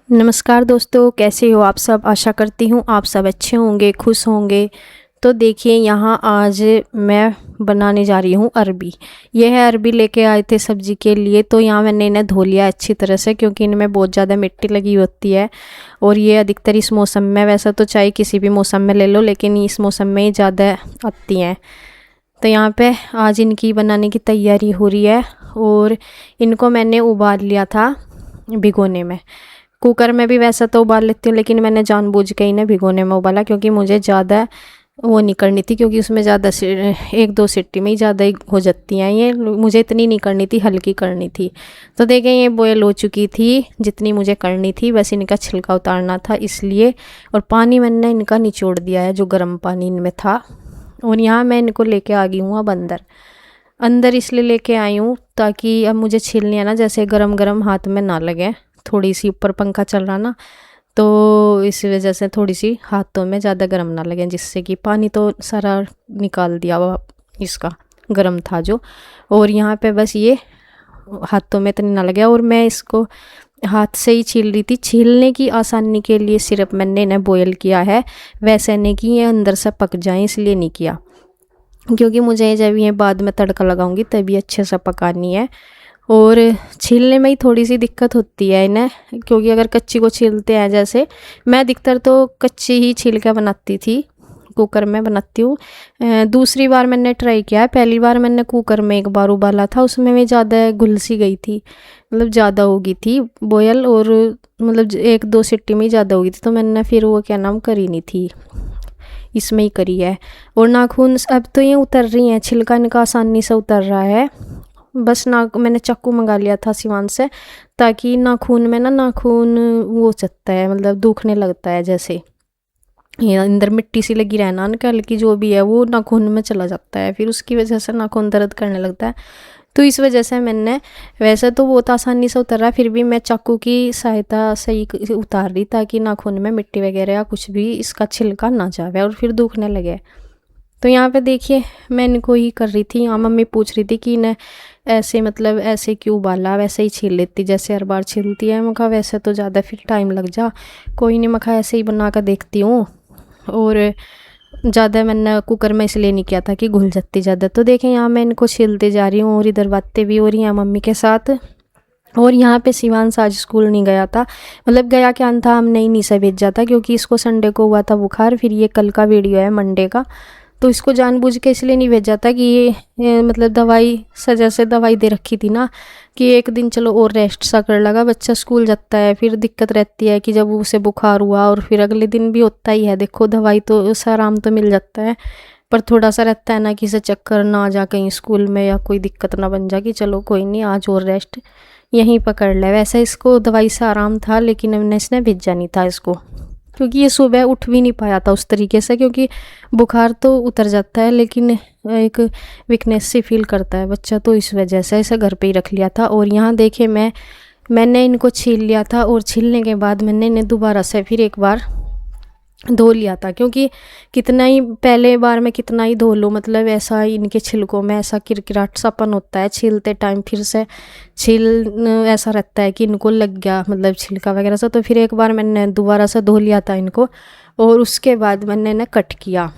नमस्कार दोस्तों, कैसे हो आप सब। आशा करती हूँ आप सब अच्छे होंगे, खुश होंगे। तो देखिए यहाँ आज मैं बनाने जा रही हूँ अरबी। यह है अरबी लेके आए थे सब्जी के लिए। तो यहाँ मैंने इन्हें धो लिया अच्छी तरह से, क्योंकि इनमें बहुत ज़्यादा मिट्टी लगी होती है और ये अधिकतर इस मौसम में, वैसा तो चाहे किसी भी मौसम में ले लो, लेकिन इस मौसम में ही ज़्यादा आती हैं। तो यहाँ पे आज इनकी बनाने की तैयारी हो रही है और इनको मैंने उबाल लिया था भिगोने में। कुकर में भी वैसा तो उबाल लेती हूँ, लेकिन मैंने जानबूझ के इन्हें भिगोने में उबाला, क्योंकि मुझे ज़्यादा वो नहीं करनी थी, क्योंकि उसमें ज़्यादा एक दो सीटी में ही ज़्यादा ही हो जाती हैं ये। मुझे इतनी नहीं करनी थी, हल्की करनी थी। तो देखें ये बॉयल हो चुकी थी जितनी मुझे करनी थी, बस इनका छिलका उतारना था इसलिए। और पानी मैंने इनका निचोड़ दिया है, जो गर्म पानी इनमें था। और यहाँ मैं इनको लेके आ गई हूँ अब अंदर इसलिए लेके आई हूँ ताकि अब मुझे छीलनी है ना, जैसे गरम गरम हाथ में ना लगे। थोड़ी सी ऊपर पंखा चल रहा ना, तो इस वजह से थोड़ी सी हाथों में ज़्यादा गर्म ना लगे, जिससे कि पानी तो सारा निकाल दिया वो इसका गर्म था जो। और यहाँ पे बस ये हाथों में इतनी ना लगे। और मैं इसको हाथ से ही छील रही थी। छीलने की आसानी के लिए सिर्फ मैंने इन्हें बॉयल किया है, वैसे नहीं कि ये अंदर से पक जाए इसलिए नहीं किया, क्योंकि मुझे जब ये बाद में तड़का लगाऊंगी तभी अच्छे से पकानी है। और छीलने में ही थोड़ी सी दिक्कत होती है इन्हें, क्योंकि अगर कच्ची को छीलते हैं, जैसे मैं अधिकतर तो कच्ची ही छील के बनाती थी, कुकर में बनाती हूँ। दूसरी बार मैंने ट्राई किया है, पहली बार मैंने कुकर में एक बार उबाला था, उसमें भी ज़्यादा घुल सी गई थी, मतलब ज़्यादा हो गई थी बॉयल, और मतलब एक दो सीटी में ही ज़्यादा हो गई थी। तो मैंने फिर वो क्या नाम करी नहीं थी, इसमें ही करी है। और नाखून अब तो ये उतर रही हैं, छिलका इनका आसानी से उतर रहा है। बस मैंने चाकू मंगा लिया था सिवान से, ताकि नाखून में ना, नाखून वो चलता है, मतलब दुखने लगता है, जैसे ये अंदर मिट्टी सी लगी रहना ना, हल्की जो भी है वो नाखून में चला जाता है, फिर उसकी वजह से नाखून दर्द करने लगता है। तो इस वजह से मैंने, वैसे तो बहुत आसानी से उतर रहा है, फिर भी मैं चाकू की सहायता से ही उतार रही, ताकि नाखून में मिट्टी वगैरह या कुछ भी इसका छिलका ना जावे और फिर दुखने लगे। तो यहाँ पे देखिए मैं इनको ही कर रही थी। यहाँ मम्मी पूछ रही थी कि इन्हें ऐसे, मतलब ऐसे क्यों उबाला, वैसे ही छील लेती जैसे हर बार छीलती है। मैं कहा वैसे तो ज़्यादा फिर टाइम लग जा, कोई नहीं, मैं कहा ऐसे ही बना कर देखती हूँ। और ज़्यादा मैंने कुकर में इसलिए नहीं किया था कि घुल जाती ज़्यादा। तो देखें यहाँ मैं इनको छीलते जा रही हूँ और इधर बातें भी हो रही हैं मम्मी के साथ। और यहाँ पे शिवांश आज स्कूल नहीं गया था, मतलब गया क्या था, हमने ही नहीं से भेजा था, क्योंकि इसको संडे को हुआ था बुखार। फिर ये कल का वीडियो है मंडे का, तो इसको जानबूझ के इसलिए नहीं भेजा था कि ये मतलब दवाई सजा से दवाई दे रखी थी ना, कि एक दिन चलो और रेस्ट सा कर लगा, बच्चा स्कूल जाता है, फिर दिक्कत रहती है कि जब उसे बुखार हुआ और फिर अगले दिन भी होता ही है। देखो दवाई तो उसे आराम तो मिल जाता है, पर थोड़ा सा रहता है ना कि इसे चक्कर ना आ जा कहीं स्कूल में, या कोई दिक्कत ना बन जा कि चलो कोई नहीं आज और रेस्ट यहीं पकड़ ले। वैसे इसको दवाई से आराम था, लेकिन हमने इसने भेजा नहीं था इसको, क्योंकि ये सुबह उठ भी नहीं पाया था उस तरीके से, क्योंकि बुखार तो उतर जाता है लेकिन एक वीकनेस सी फील करता है बच्चा, तो इस वजह से इसे घर पे ही रख लिया था। और यहाँ देखे मैंने इनको छील लिया था, और छीलने के बाद मैंने इन्हें दोबारा से फिर एक बार धो लिया था, क्योंकि कितना ही पहले बार में कितना ही धो लो, मतलब ऐसा इनके छिलकों में ऐसा किरकिराट सापन होता है छीलते टाइम, फिर से छील ऐसा रहता है कि इनको लग गया, मतलब छिलका वगैरह से। तो फिर एक बार मैंने दोबारा से धो लिया था इनको, और उसके बाद मैंने इन्हें कट किया।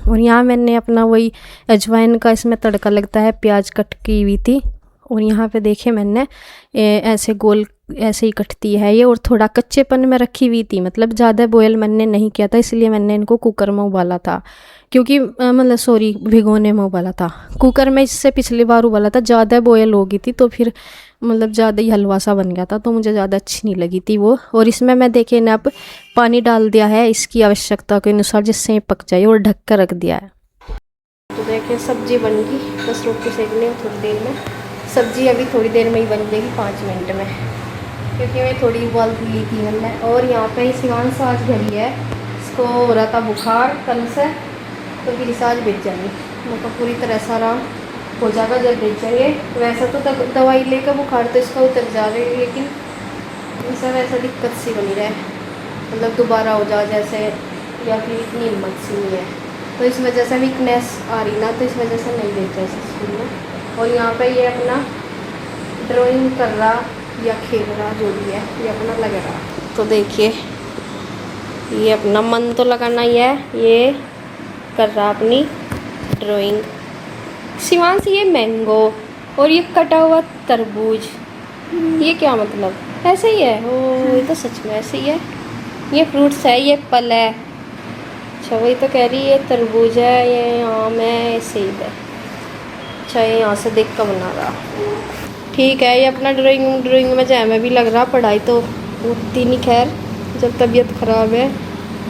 और यहाँ मैंने अपना वही अजवाइन का इसमें तड़का लगता है, प्याज कट की हुई थी। और यहाँ पे देखे मैंने ऐसे गोल ऐसे ही कटती है ये, और थोड़ा कच्चेपन में रखी हुई थी, मतलब ज़्यादा बॉयल मैंने नहीं किया था, इसलिए मैंने इनको कुकर में उबाला था, क्योंकि मतलब सॉरी भिगोने में उबाला था। कुकर में इससे पिछली बार उबाला था, ज़्यादा बॉयल हो गई थी, तो फिर मतलब ज़्यादा ही हलवा सा बन गया था, तो मुझे ज़्यादा अच्छी नहीं लगी थी वो। और इसमें मैं देखे ना अब पानी डाल दिया है इसकी आवश्यकता के अनुसार, जिससे ये पक जाए, और ढक कर रख दिया है। तो देखिए सब्जी बन गई, बस रोटी सेकनी है थोड़ी देर में। सब्जी अभी थोड़ी देर में ही बन जाएगी, 5 मिनट में, क्योंकि मैं थोड़ी उबाल ली थी मैंने। और यहाँ पे शिवांश आज घर ही है, इसको हो रहा था बुखार कल से, तो फिर इसे आज भेज जाएंगे, मतलब पूरी तरह से आराम हो जाएगा जब भेज जाएंगे। वैसा तो दवाई लेकर बुखार तो इसका उतर जा रही है, लेकिन इसे वैसा दिक्कत सी बनी रहे, मतलब दोबारा हो जाए जैसे, या फिर इतनी हिम्मत सी नहीं है, तो इस वजह से वीकनेस आ रही ना, तो इस वजह से नहीं भेजा इसे स्कूल में। और यहाँ पे ये अपना ड्राइंग कर रहा या खेल रहा, जो भी है ये अपना लग रहा। तो देखिए ये अपना मन तो लगाना ही है, ये कर रहा अपनी ड्राइंग। शिवांश ये मैंगो और ये कटा हुआ तरबूज, ये क्या मतलब? ऐसे ही है? ओ ये तो सच में ऐसे ही है। ये फ्रूट्स है, ये फल है। अच्छा वही तो कह रही है, ये तरबूज है, ये आम है, ऐसे ही है। अच्छा ये यहाँ से देख कर बना रहा। ठीक है, ये अपना ड्राइंग में जैम में भी लग रहा। पढ़ाई तो उतनी नहीं खैर जब तबीयत ख़राब है,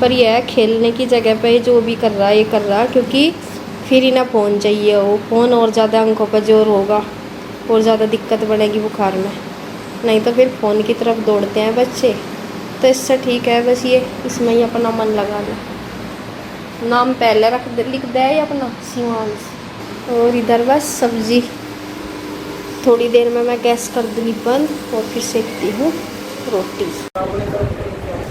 पर यह है खेलने की जगह पे जो भी कर रहा है ये कर रहा, क्योंकि फिर ही ना फ़ोन चाहिए हो। फ़ोन और ज़्यादा आंखों पर जोर होगा और ज़्यादा दिक्कत बढ़ेगी बुखार में, नहीं तो फिर फ़ोन की तरफ दौड़ते हैं बच्चे। तो इससे ठीक है बस ये इसमें ही अपना मन लगा दे। नाम पहले लिख दे या अपना शिवांश। और इधर बस सब्ज़ी थोड़ी देर में मैं गैस कर दूँगी बंद और फिर सेकती हूँ रोटी।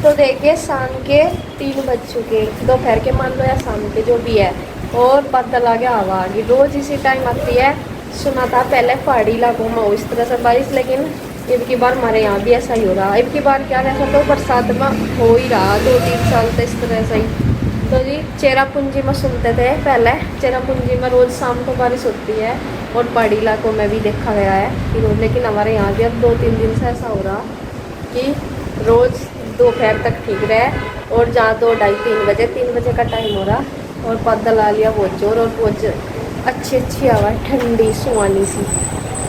तो देखिए शाम के 3 बज चुके, दोपहर के मान लो या शाम के जो भी है, और बादल आ गया, हवा आ गई। रोज़ इसी टाइम आती है। सुना था पहले पहाड़ी इलाकों में हो इस तरह से बारिश, लेकिन अब की बार हमारे यहाँ भी ऐसा ही हो रहा। अब की बार क्या वैसा तो बरसात में हो ही रहा 2-3 साल से इस तरह से ही। तो जी चेरापूंजी में सुनते थे पहले, चेरापूंजी में रोज़ शाम को बारिश होती है और पहाड़ी इलाकों में भी देखा गया है कि रोज़, लेकिन हमारे यहाँ भी अब 2-3 दिन से ऐसा हो रहा कि रोज़ दोपहर तक ठीक रहे, और जहाँ 2-2:30-3 बजे 3 बजे का टाइम हो रहा और बादल आ लिया बहुत जोर, और बहुत अच्छी हवा, ठंडी सुहानी सी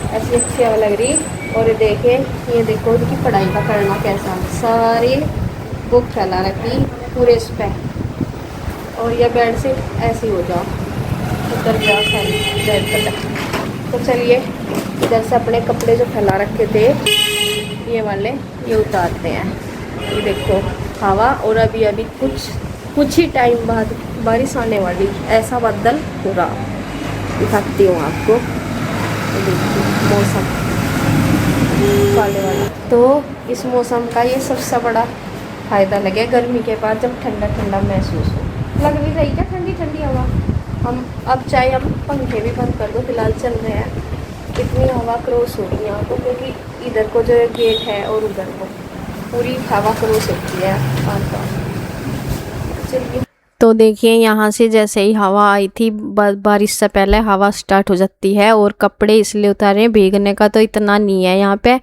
ऐसी अच्छी हवा लग रही। और ये देखो इनकी पढ़ाई का करना कैसा, सारी बुक फैला रखी पूरे इस पे, और यह बेडशीट ऐसी हो जाओ उधर जा बेड पर। तो चलिए इधर से अपने कपड़े जो फैला रखे थे ये वाले ये उतारते हैं। ये देखो हवा, और अभी कुछ ही टाइम बाद बारिश आने वाली, ऐसा बादल हो रहा। दिखाती हूँ आपको, तो देखिए मौसम काले वाला। तो इस मौसम का ये सबसे बड़ा फ़ायदा लगे गर्मी के बाद, जब ठंडा ठंडा महसूस हो। लग भी रही क्या ठंडी ठंडी हवा। हम अब चाहे हम पंखे भी बंद कर दो, फिलहाल चल रहे हैं। इतनी हवा क्रॉस हो रही है यहाँ को, क्योंकि इधर को जो गेट है और उधर को पूरी हवा क्रॉस होती है आस-पास। चलिए तो देखिए यहाँ से जैसे ही हवा आई थी, बारिश से पहले हवा स्टार्ट हो जाती है, और कपड़े इसलिए उतारे भीगने का तो इतना नहीं है यहाँ पे,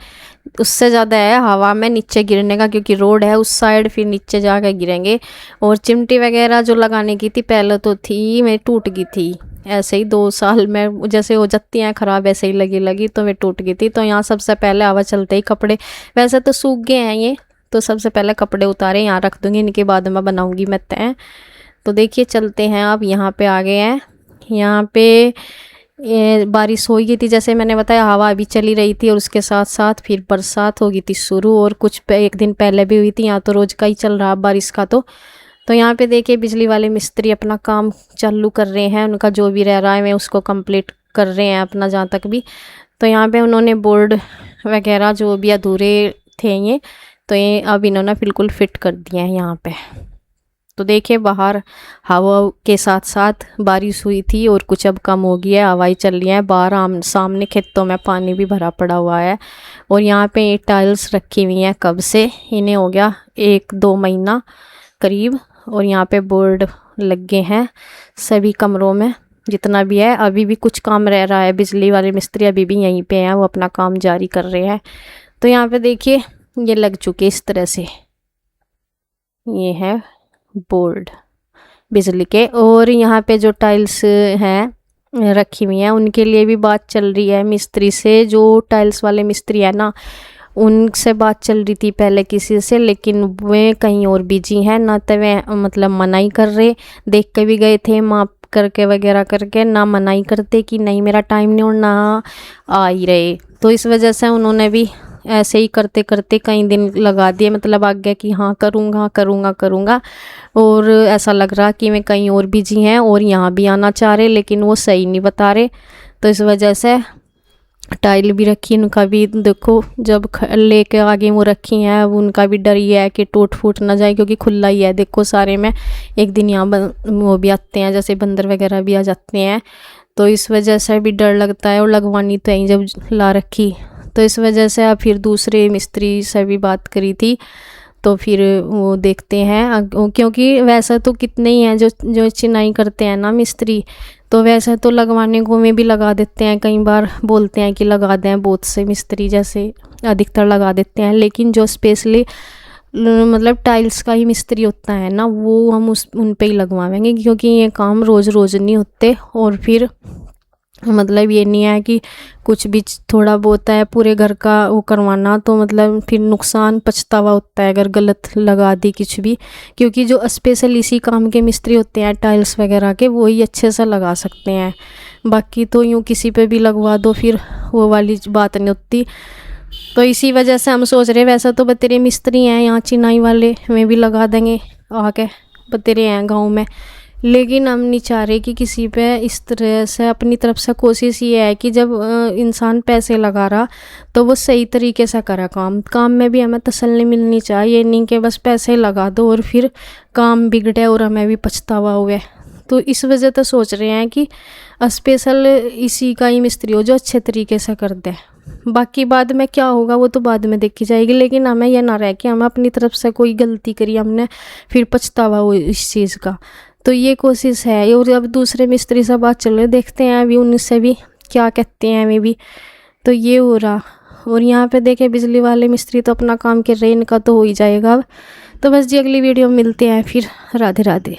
उससे ज़्यादा है हवा में नीचे गिरने का, क्योंकि रोड है उस साइड, फिर नीचे जाकर गिरेंगे। और चिमटी वगैरह जो लगाने की थी पहले तो थी, मैं टूट गई थी ऐसे ही 2 साल में, जैसे हो जाती हैं ख़राब ऐसे ही लगी तो मैं टूट गई थी। तो यहाँ सबसे पहले हवा चलते ही कपड़े, वैसे तो सूख गए हैं ये, तो सबसे पहले कपड़े उतारे यहाँ रख दूँगी, इनके बाद में बनाऊँगी मैं तय। तो देखिए चलते हैं, अब यहाँ पे आ गए हैं। यहाँ पे बारिश हो गई थी, जैसे मैंने बताया हवा अभी चली रही थी, और उसके साथ साथ फिर बरसात हो गई थी शुरू, और कुछ एक दिन पहले भी हुई थी। यहाँ तो रोज़ का ही चल रहा बारिश का। तो यहाँ पे देखिए बिजली वाले मिस्त्री अपना काम चालू कर रहे हैं, उनका जो भी रह रहा है मैं उसको कंप्लीट कर रहे हैं अपना जहाँ तक भी। तो यहाँ पे उन्होंने बोर्ड वगैरह जो भी अधूरे थे ये, तो ये अब इन्होंने बिल्कुल फिट कर दिए हैं यहाँ पे। तो देखिए बाहर हवा के साथ साथ बारिश हुई थी, और कुछ अब कम हो गई है, हवाई चल रही है। बाहर सामने खेतों में पानी भी भरा पड़ा हुआ है, और यहाँ पे ये टाइल्स रखी हुई हैं कब से, इन्हें हो गया 1-2 महीना करीब। और यहाँ पे बोर्ड लगे हैं सभी कमरों में जितना भी है। अभी भी कुछ काम रह रहा है, बिजली वाले मिस्त्री अभी भी यहीं पे हैं, वो अपना काम जारी कर रहे हैं। तो यहाँ पे देखिए ये लग चुके इस तरह से, ये है बोर्ड बिजली के। और यहाँ पे जो टाइल्स हैं रखी हुई हैं उनके लिए भी बात चल रही है मिस्त्री से, जो टाइल्स वाले मिस्त्री है ना, उनसे बात चल रही थी पहले किसी से, लेकिन वे कहीं और बिजी हैं ना, तो वे मतलब मनाही कर रहे। देख के भी गए थे माप करके वगैरह करके, ना मनाही करते कि नहीं मेरा टाइम नहीं, और ना आ ही रहे। तो इस वजह से उन्होंने भी ऐसे ही करते करते कई दिन लगा दिए, मतलब आगे कि हाँ करूँगा, और ऐसा लग रहा कि मैं कहीं और बिजी हैं और यहाँ भी आना चाह रहे, लेकिन वो सही नहीं बता रहे। तो इस वजह से टाइल भी रखी, उनका भी देखो जब लेके आगे वो रखी हैं, उनका भी डर ये है कि टूट फूट ना जाए, क्योंकि खुला ही है देखो सारे में। एक दिन यहाँ वो भी आते हैं, जैसे बंदर वगैरह भी आ जाते हैं, तो इस वजह से भी डर लगता है। और लगवानी तो यहीं जब ला रखी, तो इस वजह से अब फिर दूसरे मिस्त्री से भी बात करी थी, तो फिर वो देखते हैं क्योंकि वैसा तो कितने ही हैं जो चिनाई करते हैं ना मिस्त्री, तो वैसा तो लगवाने को में भी लगा देते हैं, कई बार बोलते हैं कि लगा दें, बहुत से मिस्त्री जैसे अधिकतर लगा देते हैं, लेकिन जो स्पेशली मतलब टाइल्स का ही मिस्त्री होता है ना, वो हम उन पे ही लगवाएंगे, क्योंकि ये काम रोज़ रोज़ नहीं होते। और फिर मतलब ये नहीं है कि कुछ भी थोड़ा बहुत है पूरे घर का वो करवाना, तो मतलब फिर नुकसान पछतावा होता है अगर गलत लगा दी कुछ भी, क्योंकि जो स्पेशल इसी काम के मिस्त्री होते हैं टाइल्स वगैरह के, वो ही अच्छे से लगा सकते हैं। बाकी तो यूँ किसी पे भी लगवा दो फिर वो वाली बात नहीं होती। तो इसी वजह से हम सोच रहे हैं, वैसा तो बतेरे मिस्त्री हैं यहाँ चिनाई वाले, में भी लगा देंगे आके, बतेरे हैं गाँव में, लेकिन हम नहीं चाह रहे कि किसी पे इस तरह से। अपनी तरफ से कोशिश ये है कि जब इंसान पैसे लगा रहा तो वो सही तरीके से करे काम में भी हमें तसल्ली मिलनी चाहिए, नहीं कि बस पैसे लगा दो और फिर काम बिगड़े और हमें भी पछतावा हुए। तो इस वजह तो सोच रहे हैं कि स्पेशल इसी का ही मिस्त्री हो जो अच्छे तरीके से कर दे। बाकी बाद में क्या होगा वो तो बाद में देखी जाएगी, लेकिन हमें यह ना रहे कि हमें अपनी तरफ से कोई गलती करी हमने फिर पछतावा हो इस चीज़ का। तो ये कोशिश है। और अब दूसरे मिस्त्री से बात चल रही, देखते हैं अभी उनसे भी क्या कहते हैं हमें भी। तो ये हो रहा। और यहाँ पे देखे बिजली वाले मिस्त्री तो अपना काम कर रहे हैं, इनका तो हो ही जाएगा अब। तो बस जी अगली वीडियो में मिलते हैं फिर। राधे राधे।